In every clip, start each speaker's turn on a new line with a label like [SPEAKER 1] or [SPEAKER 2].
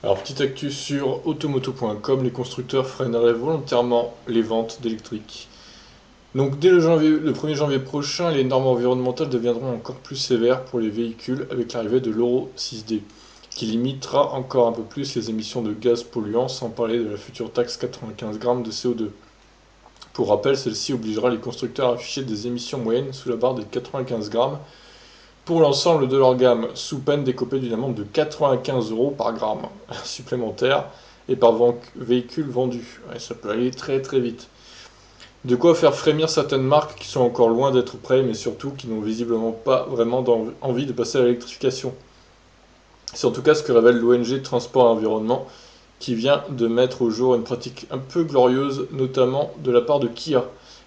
[SPEAKER 1] Alors, petite actu sur automoto.com, les constructeurs freineraient volontairement les ventes d'électriques. Donc, dès le 1er janvier prochain, les normes environnementales deviendront encore plus sévères pour les véhicules avec l'arrivée de l'Euro 6D, qui limitera encore un peu plus les émissions de gaz polluants, sans parler de la future taxe 95 grammes de CO2. Pour rappel, celle-ci obligera les constructeurs à afficher des émissions moyennes sous la barre des 95 grammes pour l'ensemble de leur gamme, sous peine d'écoper d'une amende de 95 euros par gramme supplémentaire et par véhicule vendu. Ouais, ça peut aller très très vite. De quoi faire frémir certaines marques qui sont encore loin d'être prêtes, mais surtout qui n'ont visiblement pas vraiment envie de passer à l'électrification. C'est en tout cas ce que révèle l'ONG Transport et Environnement, qui vient de mettre au jour une pratique un peu glorieuse, notamment de la part de Kia.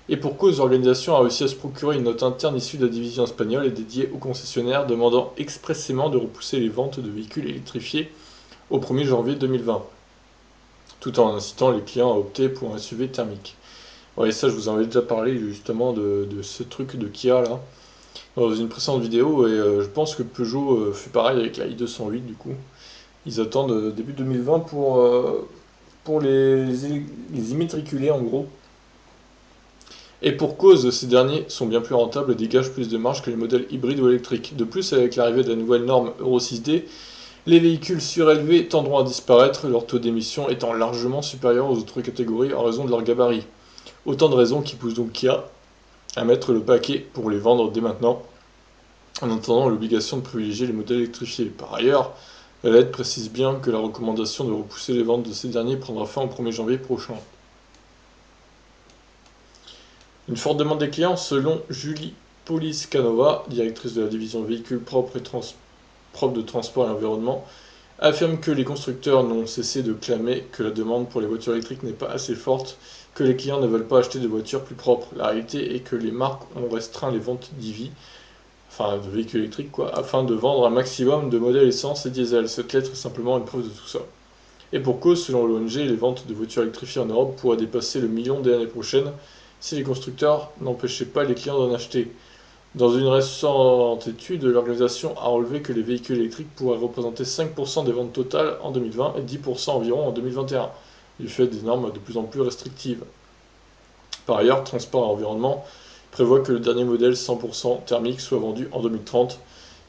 [SPEAKER 1] Et pour cause, l'organisation a réussi à se procurer une note interne issue de la division espagnole et dédiée aux concessionnaires, demandant expressément de repousser les ventes de véhicules électrifiés au 1er janvier 2020, tout en incitant les clients à opter pour un SUV thermique. Ouais, ça, je vous en avais déjà parlé justement de ce truc de Kia là, dans une précédente vidéo, et je pense que Peugeot fait pareil avec la i208 du coup. Ils attendent début 2020 pour les immatriculer en gros. Et pour cause, ces derniers sont bien plus rentables et dégagent plus de marge que les modèles hybrides ou électriques. De plus, avec l'arrivée de la nouvelle norme Euro 6D, les véhicules surélevés tendront à disparaître, leur taux d'émission étant largement supérieur aux autres catégories en raison de leur gabarit. Autant de raisons qui poussent donc Kia à mettre le paquet pour les vendre dès maintenant, en attendant l'obligation de privilégier les modèles électrifiés. Par ailleurs, la lettre précise bien que la recommandation de repousser les ventes de ces derniers prendra fin au 1er janvier prochain. Une forte demande des clients, selon Julie Polis-Canova, directrice de la division véhicules propres de transport et environnement, affirme que les constructeurs n'ont cessé de clamer que la demande pour les voitures électriques n'est pas assez forte, que les clients ne veulent pas acheter de voitures plus propres. La réalité est que les marques ont restreint les ventes d'EV, enfin de véhicules électriques quoi, afin de vendre un maximum de modèles essence et diesel. Cette lettre est simplement une preuve de tout ça. Et pour cause, selon l'ONG, les ventes de voitures électrifiées en Europe pourraient dépasser le million dès l'année prochaine si les constructeurs n'empêchaient pas les clients d'en acheter. Dans une récente étude, l'organisation a relevé que les véhicules électriques pourraient représenter 5% des ventes totales en 2020 et 10% environ en 2021, du fait des normes de plus en plus restrictives. Par ailleurs, Transport et Environnement prévoit que le dernier modèle 100% thermique soit vendu en 2030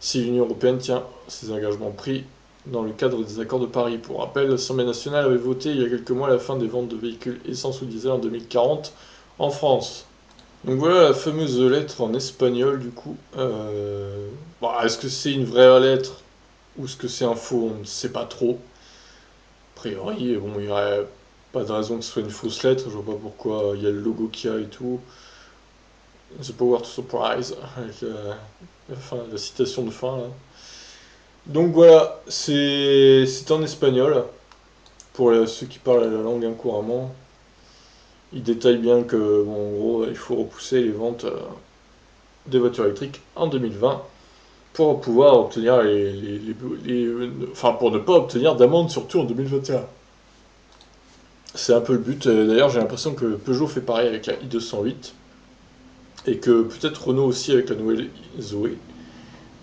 [SPEAKER 1] si l'Union européenne tient ses engagements pris dans le cadre des accords de Paris. Pour rappel, l'Assemblée nationale avait voté il y a quelques mois la fin des ventes de véhicules essence ou diesel en 2040 en France. Donc voilà la fameuse lettre en espagnol du coup. Bon, est-ce que c'est une vraie lettre ou est-ce que c'est un faux? On ne sait pas trop. A priori, bon, il n'y aurait pas de raison que ce soit une fausse lettre. Je vois pas pourquoi il y a le logo qu'il y a et tout. The Power to Surprise, avec la citation de fin là. Donc voilà, c'est en espagnol, pour ceux qui parlent la langue couramment. Il détaille bien que, bon, en gros, il faut repousser les ventes des voitures électriques en 2020 pour pouvoir obtenir enfin, pour ne pas obtenir d'amende, surtout en 2021. C'est un peu le but. D'ailleurs, j'ai l'impression que Peugeot fait pareil avec la i208 et que peut-être Renault aussi avec la nouvelle Zoé.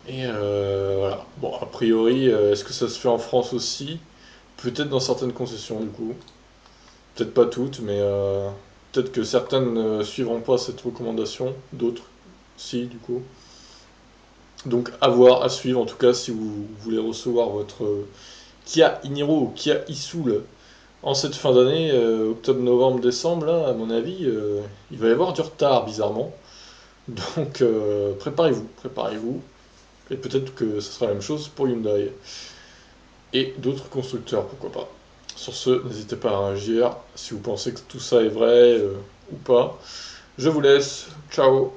[SPEAKER 1] Et voilà. Bon, a priori, est-ce que ça se fait en France aussi? Peut-être dans certaines concessions, du coup. Peut-être pas toutes, mais peut-être que certaines ne suivront pas cette recommandation, d'autres si, du coup. Donc à voir, à suivre en tout cas si vous voulez recevoir votre Kia Iniro ou Kia e-Soul en cette fin d'année, octobre, novembre, décembre, là, à mon avis, il va y avoir du retard bizarrement. Donc préparez-vous, préparez-vous. Et peut-être que ce sera la même chose pour Hyundai et d'autres constructeurs, pourquoi pas. Sur ce, n'hésitez pas à réagir si vous pensez que tout ça est vrai ou pas. Je vous laisse, ciao.